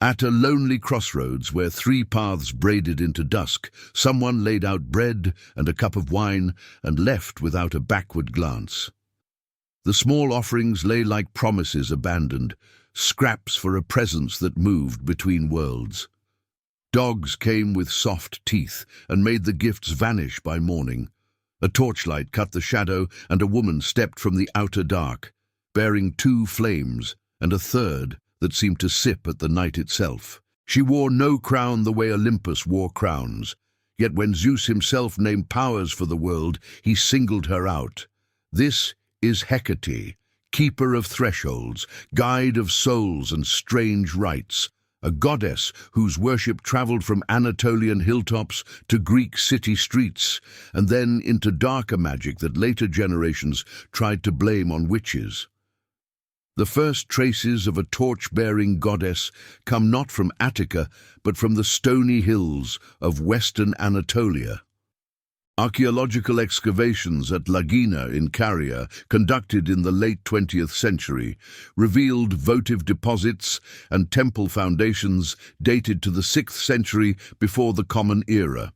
At a lonely crossroads where three paths braided into dusk, someone laid out bread and a cup of wine and left without a backward glance. The small offerings lay like promises abandoned, scraps for a presence that moved between worlds. Dogs came with soft teeth and made the gifts vanish by morning. A torchlight cut the shadow, and a woman stepped from the outer dark, bearing two flames and a third that seemed to sip at the night itself. She wore no crown the way Olympus wore crowns, yet when Zeus himself named powers for the world, he singled her out. This is Hecate, keeper of thresholds, guide of souls and strange rites, a goddess whose worship traveled from Anatolian hilltops to Greek city streets, and then into darker magic that later generations tried to blame on witches. The first traces of a torch-bearing goddess come not from Attica, but from the stony hills of western Anatolia. Archaeological excavations at Lagina in Caria, conducted in the late 20th century, revealed votive deposits and temple foundations dated to the 6th century before the Common Era.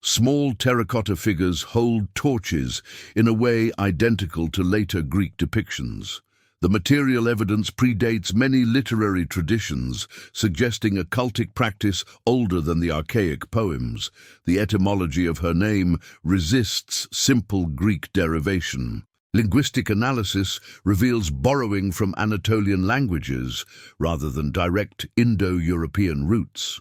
Small terracotta figures hold torches in a way identical to later Greek depictions. The material evidence predates many literary traditions, suggesting a cultic practice older than the archaic poems. The etymology of her name resists simple Greek derivation. Linguistic analysis reveals borrowing from Anatolian languages rather than direct Indo-European roots.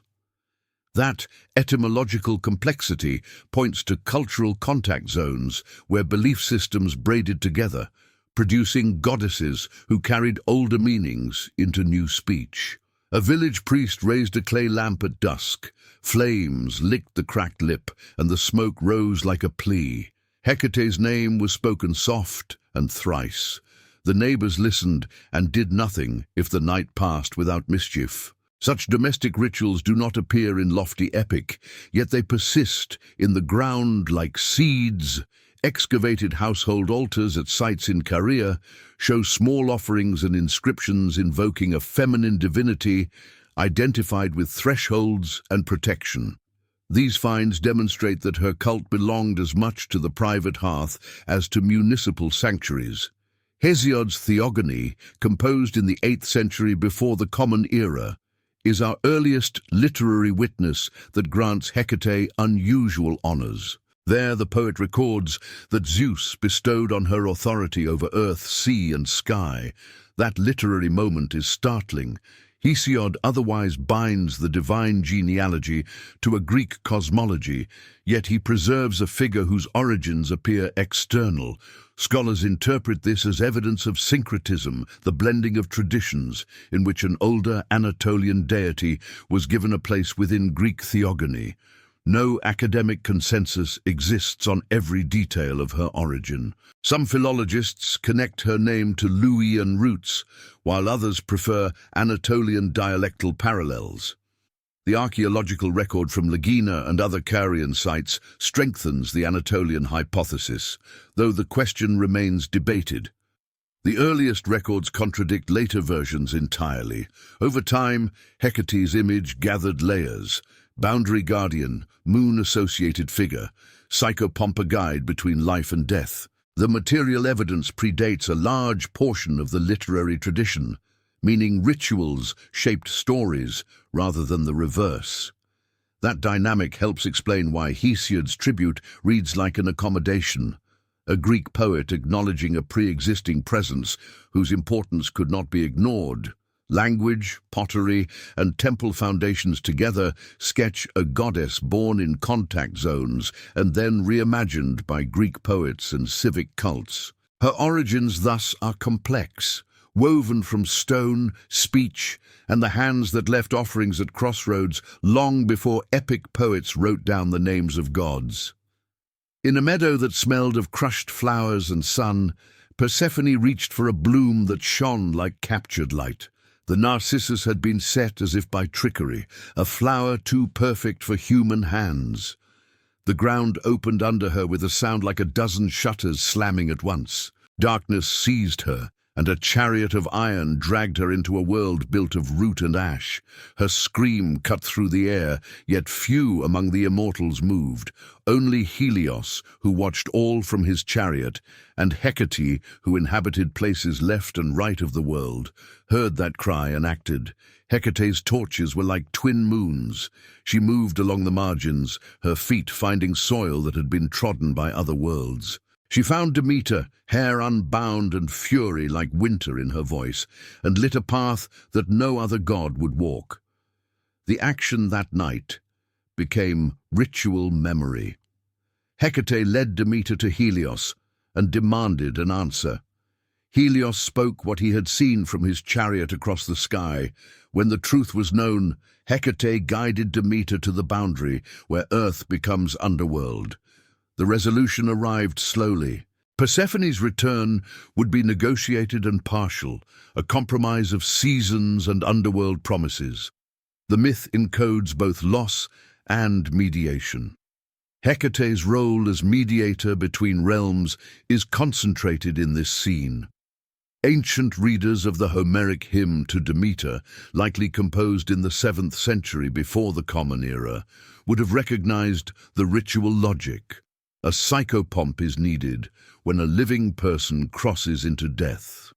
That etymological complexity points to cultural contact zones where belief systems braided together, producing goddesses who carried older meanings into new speech. A village priest raised a clay lamp at dusk. Flames licked the cracked lip, and the smoke rose like a plea. Hecate's name was spoken soft and thrice. The neighbors listened and did nothing if the night passed without mischief. Such domestic rituals do not appear in lofty epic, yet they persist in the ground like seeds. Excavated household altars at sites in Caria show small offerings and inscriptions invoking a feminine divinity identified with thresholds and protection. These finds demonstrate that her cult belonged as much to the private hearth as to municipal sanctuaries. Hesiod's Theogony, composed in the 8th century before the Common Era, is our earliest literary witness that grants Hecate unusual honors. There the poet records that Zeus bestowed on her authority over earth, sea, and sky. That literary moment is startling. Hesiod otherwise binds the divine genealogy to a Greek cosmology, yet he preserves a figure whose origins appear external. Scholars interpret this as evidence of syncretism, the blending of traditions, in which an older Anatolian deity was given a place within Greek theogony. No academic consensus exists on every detail of her origin. Some philologists connect her name to Luwian roots, while others prefer Anatolian dialectal parallels. The archaeological record from Lagina and other Carian sites strengthens the Anatolian hypothesis, though the question remains debated. The earliest records contradict later versions entirely. Over time, Hecate's image gathered layers: boundary guardian, moon-associated figure, psychopompa guide between life and death. The material evidence predates a large portion of the literary tradition, meaning rituals shaped stories rather than the reverse. That dynamic helps explain why Hesiod's tribute reads like an accommodation, a Greek poet acknowledging a pre-existing presence whose importance could not be ignored. Language, pottery, and temple foundations together sketch a goddess born in contact zones and then reimagined by Greek poets and civic cults. Her origins thus are complex, woven from stone, speech, and the hands that left offerings at Crossroads long before epic poets wrote down the names of gods. In a meadow that smelled of crushed flowers and sun, Persephone reached for a bloom that shone like captured light. The narcissus had been set as if by trickery, a flower too perfect for human hands. The ground opened under her with a sound like a dozen shutters slamming at once. Darkness seized her, and a chariot of iron dragged her into a world built of root and ash. Her scream cut through the air, yet few among the immortals moved. Only Helios, who watched all from his chariot, and Hecate, who inhabited places left and right of the world, heard that cry and acted. Hecate's torches were like twin moons. She moved along the margins, her feet finding soil that had been trodden by other worlds. She found Demeter, hair unbound and fury like winter in her voice, and lit a path that no other god would walk. The action that night became ritual memory. Hecate led Demeter to Helios and demanded an answer. Helios spoke what he had seen from his chariot across the sky. When the truth was known, Hecate guided Demeter to the boundary where earth becomes underworld. The resolution arrived slowly. Persephone's return would be negotiated and partial, a compromise of seasons and underworld promises. The myth encodes both loss and mediation. Hecate's role as mediator between realms is concentrated in this scene. Ancient readers of the Homeric hymn to Demeter, likely composed in the 7th century before the Common Era, would have recognized the ritual logic. A psychopomp is needed when a living person crosses into death.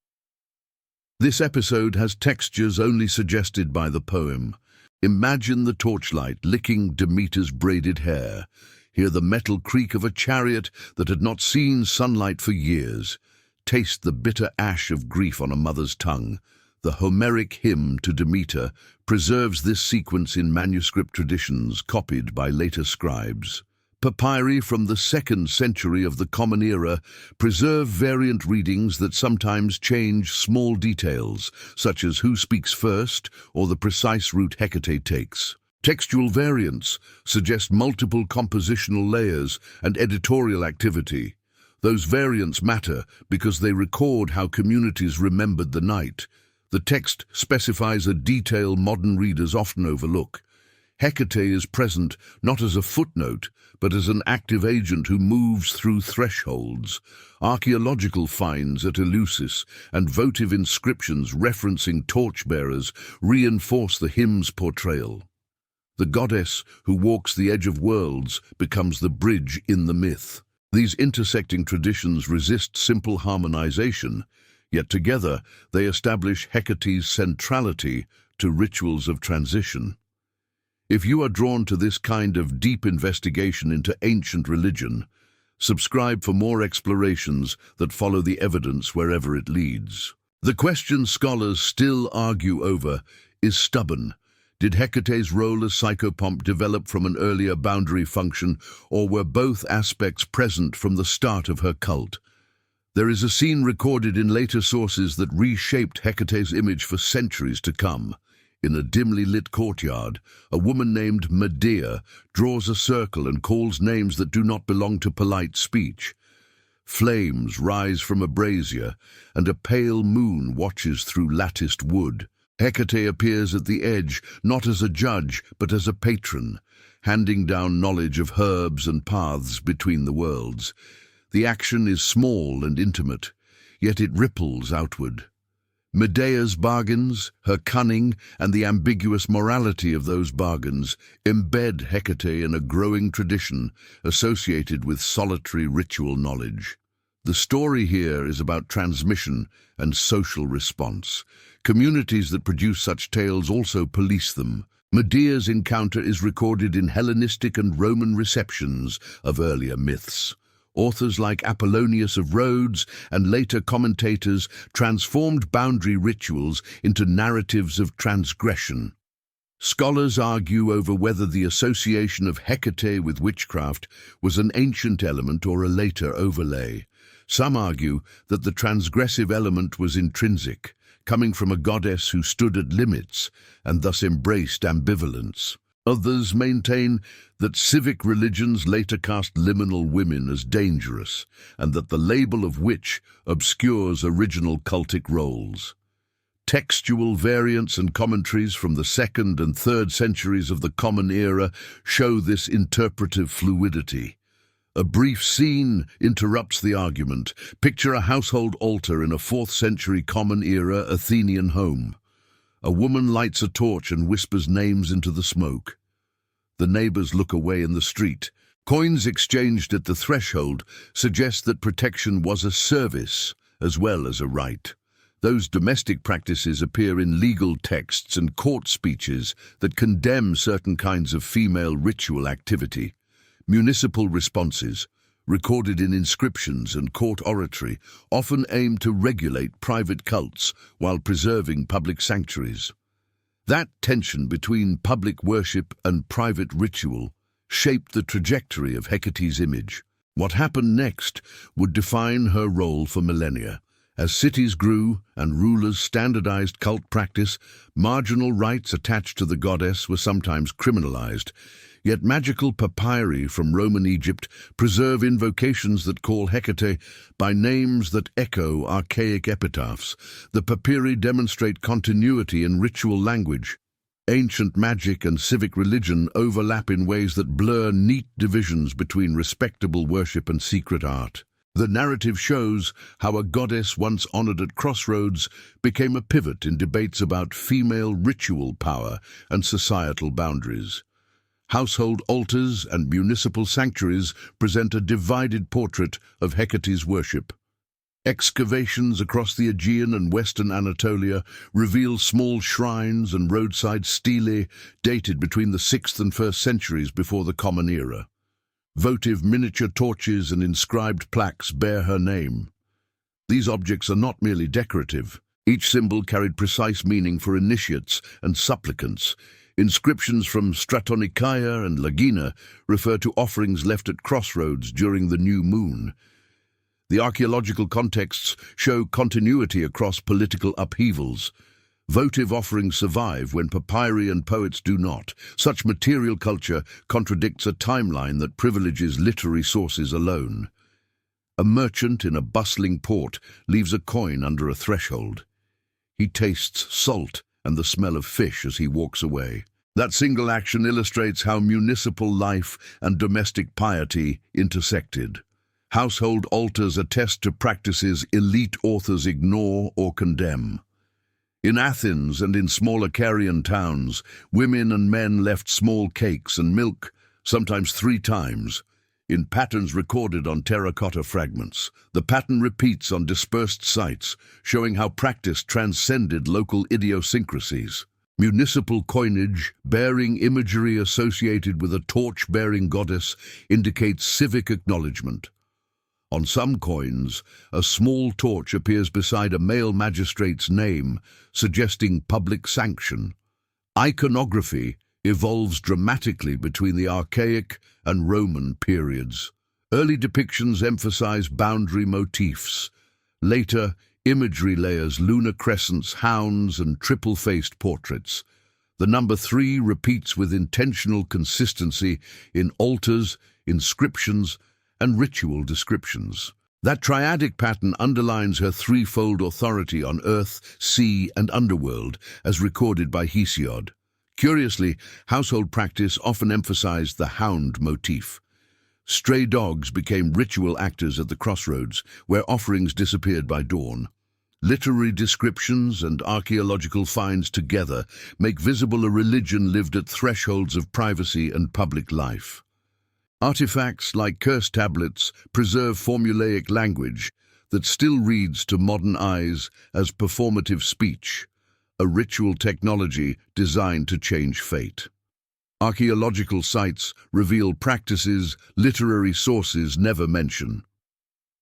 This episode has textures only suggested by the poem. Imagine the torchlight licking Demeter's braided hair. Hear the metal creak of a chariot that had not seen sunlight for years. Taste the bitter ash of grief on a mother's tongue. The Homeric hymn to Demeter preserves this sequence in manuscript traditions copied by later scribes. Papyri from the 2nd century of the Common Era preserve variant readings that sometimes change small details, such as who speaks first or the precise route Hecate takes. Textual variants suggest multiple compositional layers and editorial activity. Those variants matter because they record how communities remembered the night. The text specifies a detail modern readers often overlook. Hecate is present not as a footnote, but as an active agent who moves through thresholds. Archaeological finds at Eleusis and votive inscriptions referencing torchbearers reinforce the hymn's portrayal. The goddess who walks the edge of worlds becomes the bridge in the myth. These intersecting traditions resist simple harmonization, yet together they establish Hecate's centrality to rituals of transition. If you are drawn to this kind of deep investigation into ancient religion, subscribe for more explorations that follow the evidence wherever it leads. The question scholars still argue over is stubborn. Did Hecate's role as psychopomp develop from an earlier boundary function, or were both aspects present from the start of her cult? There is a scene recorded in later sources that reshaped Hecate's image for centuries to come. In a dimly lit courtyard, a woman named Medea draws a circle and calls names that do not belong to polite speech. Flames rise from a brazier, and a pale moon watches through latticed wood. Hecate appears at the edge, not as a judge, but as a patron, handing down knowledge of herbs and paths between the worlds. The action is small and intimate, yet it ripples outward. Medea's bargains, her cunning, and the ambiguous morality of those bargains embed Hecate in a growing tradition associated with solitary ritual knowledge. The story here is about transmission and social response. Communities that produce such tales also police them. Medea's encounter is recorded in Hellenistic and Roman receptions of earlier myths. Authors like Apollonius of Rhodes and later commentators transformed boundary rituals into narratives of transgression. Scholars argue over whether the association of Hecate with witchcraft was an ancient element or a later overlay. Some argue that the transgressive element was intrinsic, coming from a goddess who stood at limits and thus embraced ambivalence. Others maintain that civic religions later cast liminal women as dangerous, and that the label of witch obscures original cultic roles. Textual variants and commentaries from the 2nd and 3rd centuries of the Common Era show this interpretive fluidity. A brief scene interrupts the argument. Picture a household altar in a 4th century Common Era Athenian home. A woman lights a torch and whispers names into the smoke. The neighbors look away in the street. Coins exchanged at the threshold suggest that protection was a service as well as a right. Those domestic practices appear in legal texts and court speeches that condemn certain kinds of female ritual activity. Municipal responses, recorded in inscriptions and court oratory, often aim to regulate private cults while preserving public sanctuaries. That tension between public worship and private ritual shaped the trajectory of Hecate's image. What happened next would define her role for millennia. As cities grew and rulers standardized cult practice, marginal rites attached to the goddess were sometimes criminalized. Yet magical papyri from Roman Egypt preserve invocations that call Hecate by names that echo archaic epitaphs. The papyri demonstrate continuity in ritual language. Ancient magic and civic religion overlap in ways that blur neat divisions between respectable worship and secret art. The narrative shows how a goddess once honored at Crossroads became a pivot in debates about female ritual power and societal boundaries. Household altars and municipal sanctuaries present a divided portrait of Hecate's worship. Excavations across the Aegean and western Anatolia reveal small shrines and roadside stelae dated between the 6th and 1st centuries before the Common Era. Votive miniature torches and inscribed plaques bear her name. These objects are not merely decorative. Each symbol carried precise meaning for initiates and supplicants. Inscriptions from Stratonicaia and Lagina refer to offerings left at Crossroads during the new moon. The archaeological contexts show continuity across political upheavals. Votive offerings survive when papyri and poets do not. Such material culture contradicts a timeline that privileges literary sources alone. A merchant in a bustling port leaves a coin under a threshold. He tastes salt and the smell of fish as he walks away. That single action illustrates how municipal life and domestic piety intersected. Household altars attest to practices elite authors ignore or condemn. In Athens and in smaller Carian towns, women and men left small cakes and milk, sometimes 3 times, in patterns recorded on terracotta fragments. The pattern repeats on dispersed sites, showing how practice transcended local idiosyncrasies. Municipal coinage, bearing imagery associated with a torch-bearing goddess, indicates civic acknowledgement. On some coins, a small torch appears beside a male magistrate's name, suggesting public sanction. Iconography evolves dramatically between the archaic and Roman periods. Early depictions emphasize boundary motifs. Later, imagery layers lunar crescents, hounds, and triple-faced portraits. The number 3 repeats with intentional consistency in altars, inscriptions, and ritual descriptions. That triadic pattern underlines her threefold authority on earth, sea, and underworld, as recorded by Hesiod. Curiously, household practice often emphasized the hound motif. Stray dogs became ritual actors at the Crossroads, where offerings disappeared by dawn. Literary descriptions and archaeological finds together make visible a religion lived at thresholds of privacy and public life. Artifacts like curse tablets preserve formulaic language that still reads to modern eyes as performative speech, a ritual technology designed to change fate. Archaeological sites reveal practices literary sources never mention.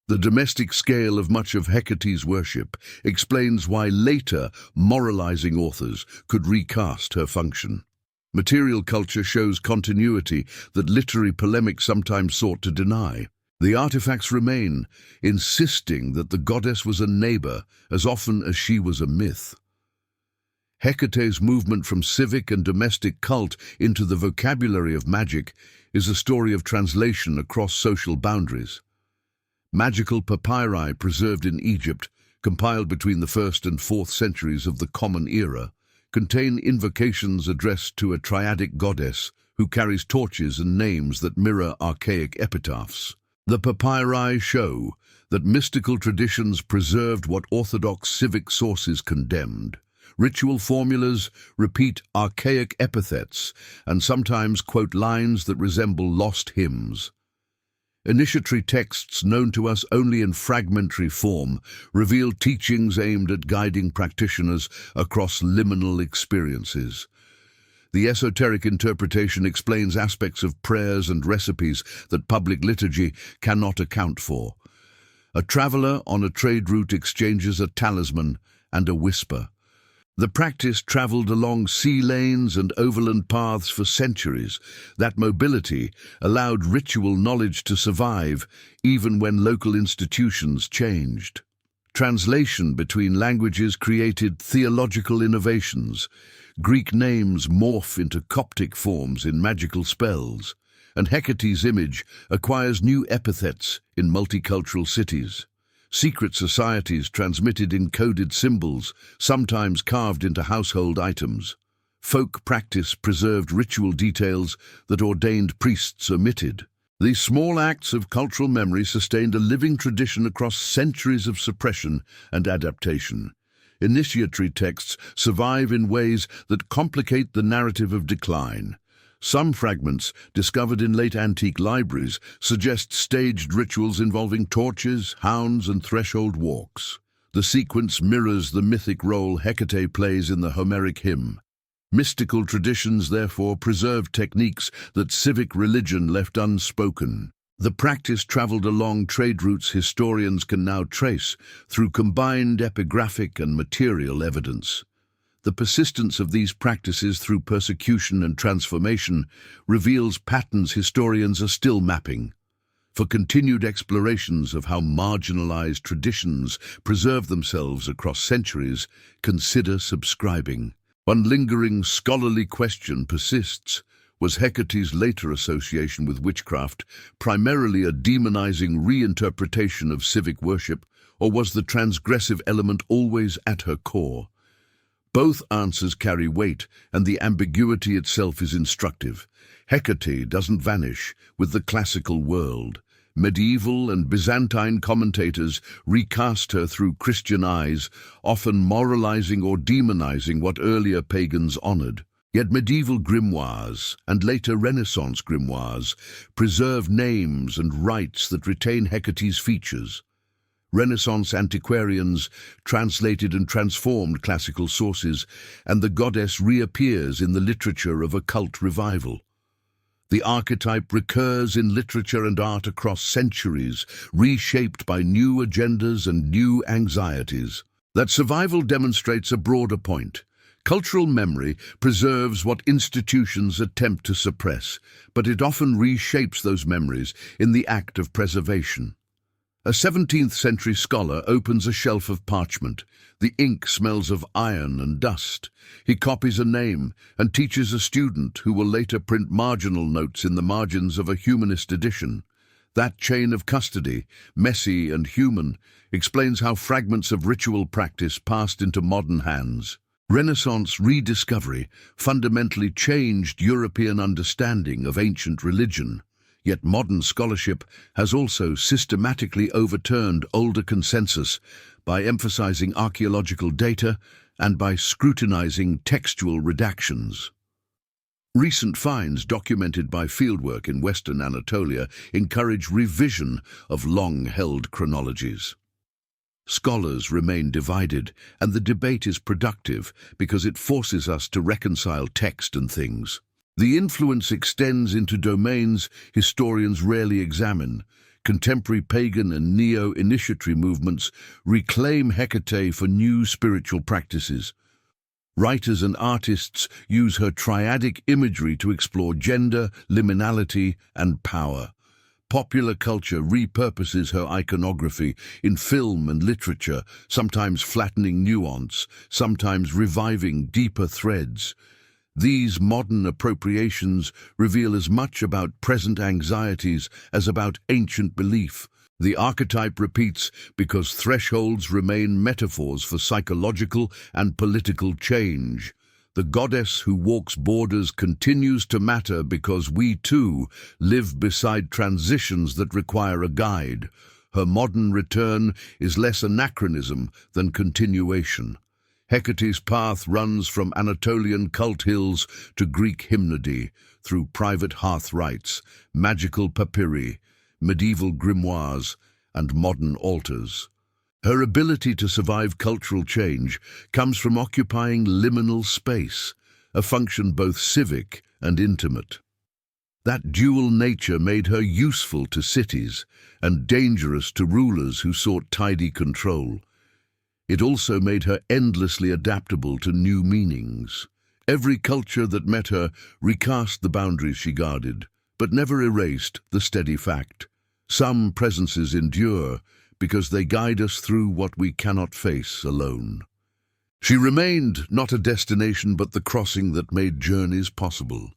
The domestic scale of much of Hecate's worship explains why later moralizing authors could recast her function. Material culture shows continuity that literary polemic sometimes sought to deny. The artifacts remain, insisting that the goddess was a neighbor as often as she was a myth. Hecate's movement from civic and domestic cult into the vocabulary of magic is a story of translation across social boundaries. Magical papyri preserved in Egypt, compiled between the 1st and 4th centuries of the Common Era, contain invocations addressed to a triadic goddess who carries torches and names that mirror archaic epitaphs. The papyri show that mystical traditions preserved what orthodox civic sources condemned. Ritual formulas repeat archaic epithets and sometimes quote lines that resemble lost hymns. Initiatory texts known to us only in fragmentary form reveal teachings aimed at guiding practitioners across liminal experiences. The esoteric interpretation explains aspects of prayers and recipes that public liturgy cannot account for. A traveler on a trade route exchanges a talisman and a whisper. The practice traveled along sea lanes and overland paths for centuries. That mobility allowed ritual knowledge to survive even when local institutions changed. Translation between languages created theological innovations. Greek names morph into Coptic forms in magical spells, and Hecate's image acquires new epithets in multicultural cities. Secret societies transmitted encoded symbols, sometimes carved into household items. Folk practice preserved ritual details that ordained priests omitted. These small acts of cultural memory sustained a living tradition across centuries of suppression and adaptation. Initiatory texts survive in ways that complicate the narrative of decline. Some fragments, discovered in late antique libraries, suggest staged rituals involving torches, hounds, and threshold walks. The sequence mirrors the mythic role Hecate plays in the Homeric hymn. Mystical traditions, therefore, preserved techniques that civic religion left unspoken. The practice traveled along trade routes historians can now trace through combined epigraphic and material evidence. The persistence of these practices through persecution and transformation reveals patterns historians are still mapping. For continued explorations of how marginalized traditions preserve themselves across centuries, consider subscribing. One lingering scholarly question persists. Was Hecate's later association with witchcraft primarily a demonizing reinterpretation of civic worship, or was the transgressive element always at her core? Both answers carry weight, and the ambiguity itself is instructive. Hecate doesn't vanish with the classical world. Medieval and Byzantine commentators recast her through Christian eyes, often moralizing or demonizing what earlier pagans honored. Yet medieval grimoires, and later Renaissance grimoires, preserve names and rites that retain Hecate's features. Renaissance antiquarians translated and transformed classical sources, and the goddess reappears in the literature of occult revival. The archetype recurs in literature and art across centuries, reshaped by new agendas and new anxieties. That survival demonstrates a broader point. Cultural memory preserves what institutions attempt to suppress, but it often reshapes those memories in the act of preservation. A 17th-century scholar opens a shelf of parchment. The ink smells of iron and dust. He copies a name and teaches a student who will later print marginal notes in the margins of a humanist edition. That chain of custody, messy and human, explains how fragments of ritual practice passed into modern hands. Renaissance rediscovery fundamentally changed European understanding of ancient religion, yet modern scholarship has also systematically overturned older consensus by emphasizing archaeological data and by scrutinizing textual redactions. Recent finds documented by fieldwork in Western Anatolia encourage revision of long-held chronologies. Scholars remain divided, and the debate is productive because it forces us to reconcile text and things. The influence extends into domains historians rarely examine. Contemporary pagan and neo-initiatory movements reclaim Hecate for new spiritual practices. Writers and artists use her triadic imagery to explore gender, liminality, and power. Popular culture repurposes her iconography in film and literature, sometimes flattening nuance, sometimes reviving deeper threads. These modern appropriations reveal as much about present anxieties as about ancient belief. The archetype repeats because thresholds remain metaphors for psychological and political change. The goddess who walks borders continues to matter because we, too, live beside transitions that require a guide. Her modern return is less anachronism than continuation. Hecate's path runs from Anatolian cult hills to Greek hymnody, through private hearth rites, magical papyri, medieval grimoires, and modern altars. Her ability to survive cultural change comes from occupying liminal space, a function both civic and intimate. That dual nature made her useful to cities and dangerous to rulers who sought tidy control. It also made her endlessly adaptable to new meanings. Every culture that met her recast the boundaries she guarded, but never erased the steady fact. Some presences endure because they guide us through what we cannot face alone. She remained not a destination but the crossing that made journeys possible.